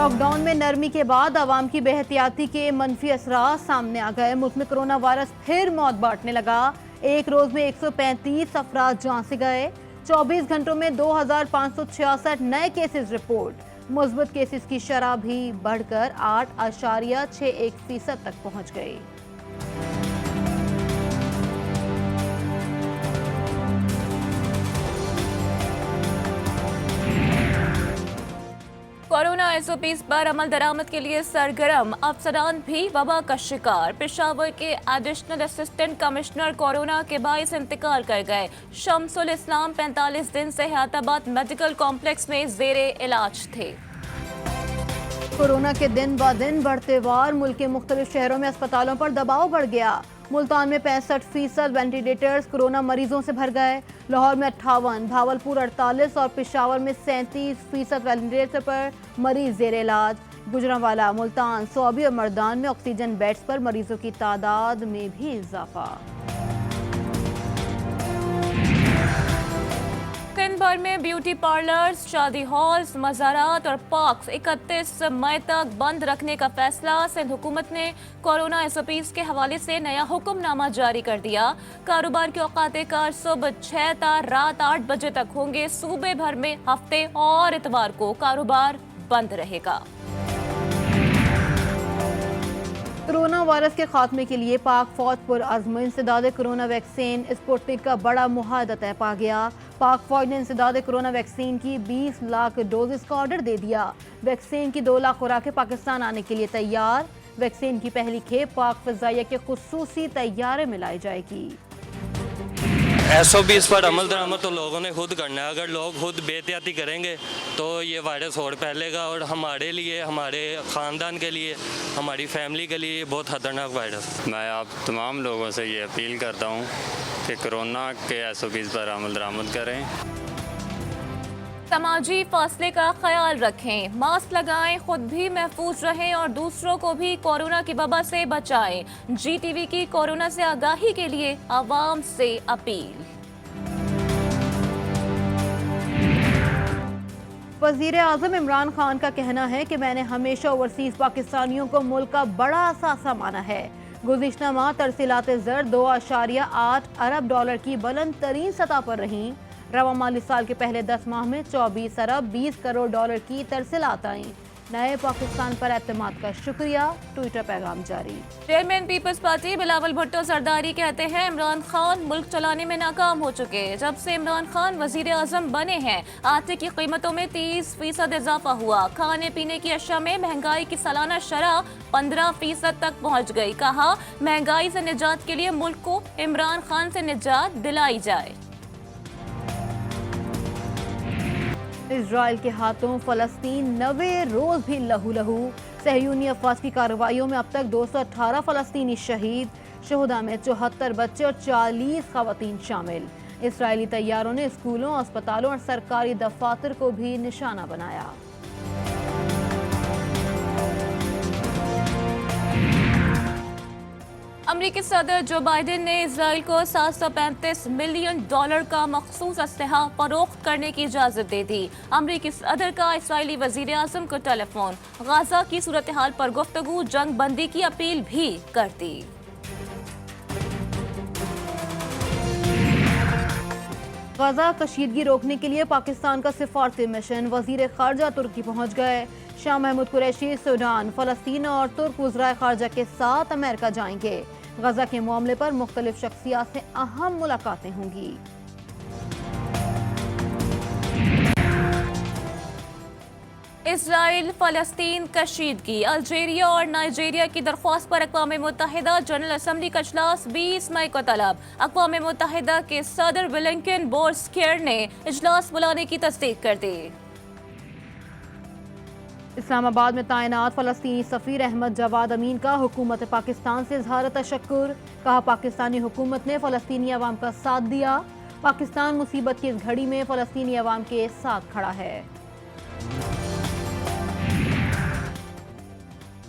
Lockdown में नरमी के बाद आवाम की बेहतियाती के मनफी असरात सामने आ गए। मुल्क में कोरोना वायरस फिर मौत बांटने लगा। एक रोज में 135 अफराद जान से गए। 24 घंटों में 2566 नए केसेस रिपोर्ट। मुस्बत केसेस की शरह भी बढ़कर 8.61% तक पहुंच गई। कोरोना एसओपीज पर अमल दरामद के लिए सरगर्म। अफसरान भी वबा का शिकार। पेशावर के एडिशनल असिस्टेंट कमिश्नर कोरोना के बाइस इंतकाल कर गए। शम्सुल इस्लाम 45 दिन से हयाताबाद मेडिकल कॉम्प्लेक्स में जेरे इलाज थे। कोरोना के दिन ब दिन बढ़ते वार। मुल्क के मुख्तलिफ शहरों में अस्पतालों पर दबाव बढ़ गया। मुल्तान में 65% वेंटिलेटर्स कोरोना मरीजों से भर गए। लाहौर में 58, भावलपुर 48 और पेशावर में 37% वेंटिलेटर पर मरीज जेर इलाज। गुजरांवाला, मुल्तान, सोबी और मर्दान में ऑक्सीजन बेड्स पर मरीजों की तादाद में भी इजाफा। दिन भर में ब्यूटी पार्लर्स, शादी हॉल्स, मज़ारात और पार्क्स 31 मई तक बंद रखने का फैसला। सिंध हुकूमत ने कोरोना एसओपीज के हवाले से नया हुक्मनामा जारी कर दिया। कारोबार के औकात कार सुबह 6 ता रात 8 बजे तक होंगे। सूबे भर में हफ्ते और इतवार को कारोबार बंद रहेगा। कोरोना वायरस के खात्मे के लिए पाक फौज पर अज़्म। इंसदाद कोरोना वैक्सीन स्पुतनिक का बड़ा मुआहदा तय पा गया। पाक फौज ने इंसदाद कोरोना वैक्सीन की 20 लाख डोजेस का ऑर्डर दे दिया। वैक्सीन की 2 लाख खुराकें पाकिस्तान आने के लिए तैयार। वैक्सीन की पहली खेप पाक फ़ज़ाइया के खुसूसी तैयारे में लाई जाएगी। एसओपीज़ पर अमल दरामद तो लोगों ने खुद करना है। अगर लोग खुद बेहतियाती करेंगे तो ये वायरस और फैलेगा और हमारे लिए, हमारे ख़ानदान के लिए, हमारी फैमिली के लिए बहुत ख़तरनाक वायरस। मैं आप तमाम लोगों से ये अपील करता हूँ कि कोरोना के एसओपीज़ पर अमल दरामद करें। समाजी फासले का ख्याल रखें, मास्क लगाएं, खुद भी महफूज रहें और दूसरों को भी कोरोना की वबा से बचाएं। GTV की कोरोना से आगाही के लिए आवाम से अपील। वज़ीर आज़म इमरान खान का कहना है कि मैंने हमेशा ओवरसीज पाकिस्तानियों को मुल्क का बड़ा असासा माना है। गुज़िश्ता माह तरसीलात ज़र 2.8 अरब डॉलर की बुलंद तरीन सतह पर रहीं। रवा माली साल के पहले 10 माह में 24 अरब 20 करोड़ डॉलर की तरसीलात आईं। नए पाकिस्तान पर एतमाद का शुक्रिया। ट्विटर पैगाम जारी। चेयरमैन पीपल्स पार्टी बिलावल भुट्टो जरदारी कहते हैं इमरान खान मुल्क चलाने में नाकाम हो चुके। जब से इमरान खान वजीर आजम बने हैं आटे की कीमतों में 30% इजाफा हुआ। खाने पीने की अशिया में महंगाई की सालाना शरह 15% तक पहुँच गई। कहा महंगाई से निजात के लिए मुल्क को इमरान खान से निजात दिलाई जाए। इजराइल के हाथों फलस्तीन 90 रोज भी लहू लहू। सहयूनी अफवाज की कार्रवाइयों में अब तक 218 फलस्तीनी शहीद। शोहदा में 74 बच्चे और 40 खवातीन शामिल। इसराइली तैयारों ने स्कूलों, अस्पतालों और सरकारी दफातर को भी निशाना बनाया। अमरीकी सदर जो बाइडेन ने इसराइल को $735 मिलियन का मखसूस असलहा फरोख्त करने की इजाज़त दे दी। अमरीकी सदर का इसराइली वज़ीर आज़म को टेलीफोन। गाज़ा की सूरत हाल पर गुफ्तगू, जंग बंदी की अपील भी कर दी। गाज़ा कशीदगी रोकने के लिए पाकिस्तान का सिफारती मिशन। वज़ीर ख़ारजा तुर्की पहुँच गए। शाह महमूद कुरैशी सूडान, फ़लस्तीन और तुर्क वज़राए ख़ारजा के साथ अमेरिका जाएंगे। गज़ा के मामले पर मुख्तलिफ शख्सियात से अहम मुलाकातें होंगी। इसराइल फ़लस्तीन कशीदगी। अल्जीरिया और नाइजीरिया की दरख्वास्त पर अक़वाम मुत्तहिदा जनरल असम्बली का इजलास 20 मई को तलब। अक़वाम मुत्तहिदा के सदर ब्लिंकन बोल्सकेर ने इजलास बुलाने की तस्दीक कर दी। इस्लामाबाद में तैनात फ़लस्तीनी सफ़ीर अहमद जवाद अमीन का हुकूमत पाकिस्तान से इजहार तशक्कुर। कहा पाकिस्तानी हुकूमत ने फ़लस्तीनी अवाम का साथ दिया। पाकिस्तान मुसीबत की इस घड़ी में फ़लस्तीनी अवाम के साथ खड़ा है।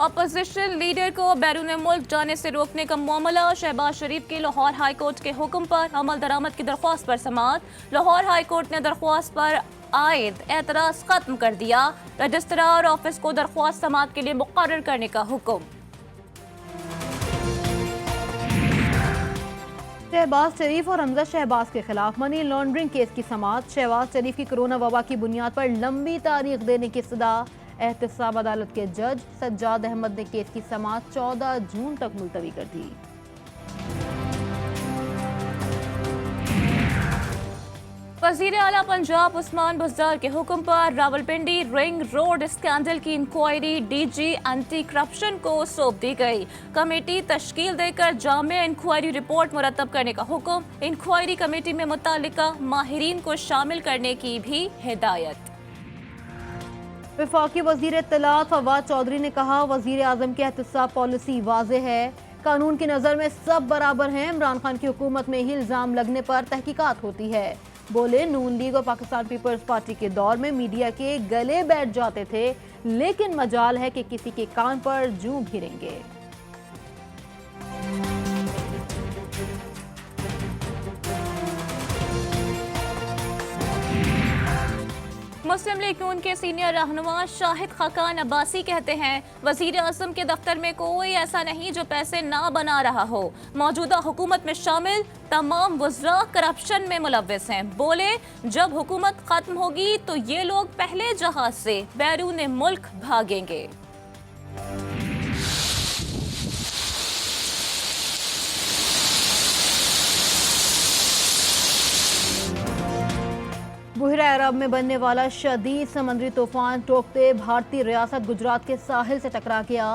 अपोजिशन लीडर को बैरून मुल्क जाने से रोकने का मामला। शहबाज शरीफ की लाहौर हाई कोर्ट के हुक्म पर अमल दरामद की दरख्वास्त पर समाअत। लाहौर हाई कोर्ट ने दरख्वास्त पर आयद एतराज खत्म कर दिया। रजिस्ट्रार ऑफिस को दरख्वास्त समाअत के लिए मुकर्रर करने का हुक्म। शहबाज शरीफ और हमजा शहबाज के खिलाफ मनी लॉन्ड्रिंग केस की समाअत। शहबाज शरीफ की कोरोना वबा की बुनियाद पर लंबी तारीख देने की सदा। एहतसाब अदालत के जज सज्जाद अहमद ने केस की समाअत 14 जून तक मुलतवी कर दी। वज़ीर आला पंजाब उस्मान बुज़दार के हुक्म पर रावलपिंडी रिंग रोड स्कैंडल की इंक्वायरी डीजी एंटी करप्शन को सौंप दी गई। कमेटी तश्कील देकर जामिया इंक्वायरी रिपोर्ट मुरतब करने का हुक्म। इंक्वायरी कमेटी में मुतालिका माहिरीन को शामिल करने की भी हिदायत। वफाकी वज़ीर इत्तलात फवाद चौधरी ने कहा, वज़ीर आज़म की एहतसाब पॉलिसी वाज़ेह है, कानून की नज़र में सब बराबर हैं। इमरान खान की हुकूमत में ही इल्ज़ाम लगने पर तहकीकात होती है। बोले, नून लीग और पाकिस्तान पीपल्स पार्टी के दौर में मीडिया के गले बैठ जाते थे, लेकिन मजाल है कि किसी के कान पर जूं भिड़ेंगे। मुस्लिम लीग नून के सीनियर रहनुमा शाहिद खाकान अब्बासी कहते हैं, वजीर आज़म के दफ्तर में कोई ऐसा नहीं जो पैसे ना बना रहा हो। मौजूदा हुकूमत में शामिल तमाम वज़रा करप्शन में मुलव्वस हैं। बोले, जब हुकूमत खत्म होगी तो ये लोग पहले जहाज से बैरून मुल्क भागेंगे। बुहरा अरब में बनने वाला शदीद समंदरी तूफान टोकते भारतीय रियासत गुजरात के साहिल से टकरा गया।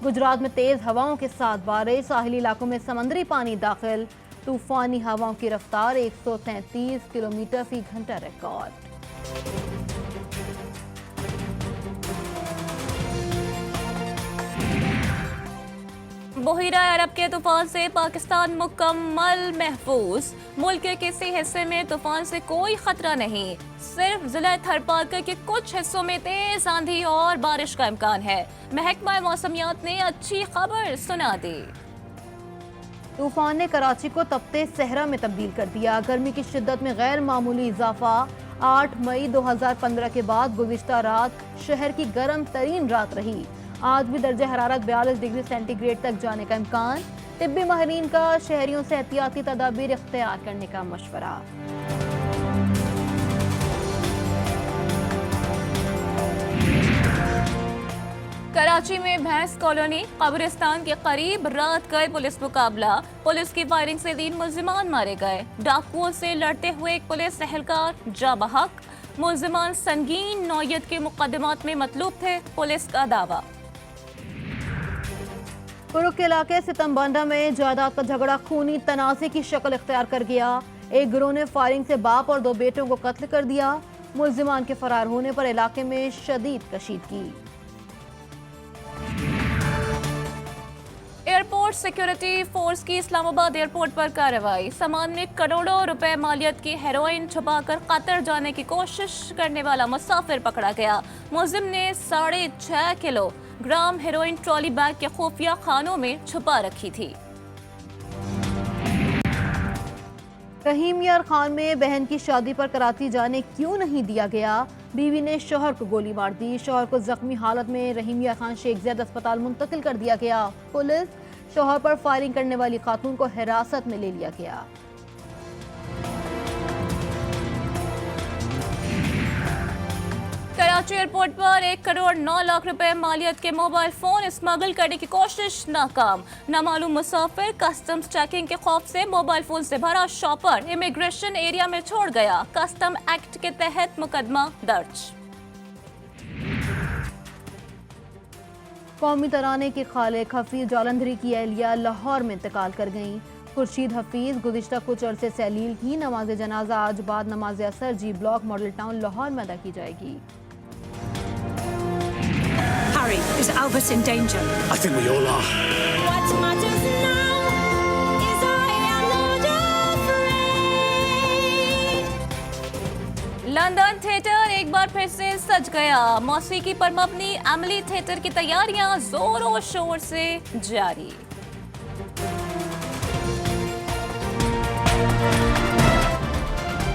गुजरात में तेज हवाओं के साथ बारिश, साहिली इलाकों में समंदरी पानी दाखिल। तूफानी हवाओं की रफ्तार 133 किलोमीटर फी घंटा रिकॉर्ड। बुहरा अरब के तूफान से पाकिस्तान मुकम्मल महफूज। मुल्क के किसी हिस्से में तूफान से कोई खतरा नहीं, सिर्फ जिला थरपारकर के कुछ हिस्सों में तेज आंधी और बारिश का इम्कान है। महकमा मौसमियात ने अच्छी खबर सुना दी। तूफान ने कराची को तपते सहरा में तब्दील कर दिया। गर्मी की शिद्दत में गैर मामूली इजाफा। 8 मई 2015 के बाद गुज़िश्ता रात शहर की गर्म तरीन रात रही। आज भी दर्जा हरारत 42 डिग्री सेंटीग्रेड तक जाने का इम्कान। तिब्बी माहिरीन का शहरियों से एहतियाती तदाबीर इख्तियार करने का मशवरा। कराची में भैंस कॉलोनी कब्रिस्तान के करीब रात गए पुलिस मुकाबला। पुलिस की फायरिंग से 3 मुल्जिमान मारे गए। डाकुओं से लड़ते हुए एक पुलिस एहलकार जा बहक। मुल्जिमान संगीन नौयत के मुकदमात में मतलूब थे, पुलिस का दावा। कुरुक के इलाके सितमबांडा में जायदाद का झगड़ा खूनी तनाज़े की शक्ल इख्तियार कर गया। एक गिरोह ने फायरिंग से बाप और 2 बेटों को कत्ल कर दिया। मुल्जिमान के फरार होने पर इलाके में शदीद कशीदगी। एयरपोर्ट सिक्योरिटी फोर्स की इस्लामाबाद एयरपोर्ट पर कार्रवाई। सामान में करोड़ों रुपए मालियत की हेरोइन छुपाकर कतर जाने की कोशिश करने वाला मुसाफिर पकड़ा गया। मुलजिम ने 6.5 किलोग्राम हेरोइन ट्रॉली बैग के खुफिया खानों में छुपा रखी थी। रहीम यार खान में बहन की शादी पर कराची जाने क्यों नहीं दिया गया? बीवी ने शोहर को गोली मार दी। शोहर को जख्मी हालत में रहीम यार खान शेख ज़ैद अस्पताल मुंतकिल कर दिया गया। पुलिस शोहर पर फायरिंग करने वाली खातून को हिरासत में ले लिया गया। कराची एयरपोर्ट पर 1 करोड़ 9 लाख रुपए मालियत के मोबाइल फोन स्मगल करने की कोशिश नाकाम। नामालूम मुसाफिर कस्टम्स चेकिंग के खौफ से मोबाइल फोन से भरा शॉपर इमिग्रेशन एरिया में छोड़ गया। कस्टम एक्ट के तहत मुकदमा दर्ज। कौमी तराने के खालिक हफीज जालंधरी की अहलिया लाहौर में इंतकाल कर गईं। खुर्शीद हफीज गुज़िश्ता कुछ अरसे से अलील थी। नमाज जनाजा आज बाद नमाज असर जी ब्लॉक मॉडल टाउन लाहौर में अदा की जाएगी। Harry, is Albert in danger? I think we all are. What matters now is I am not afraid. London theatre एक बार फिर से सज गया। मौसीकी पर मबनी एमिली थिएटर की तैयारियां जोरों शोर से जारी।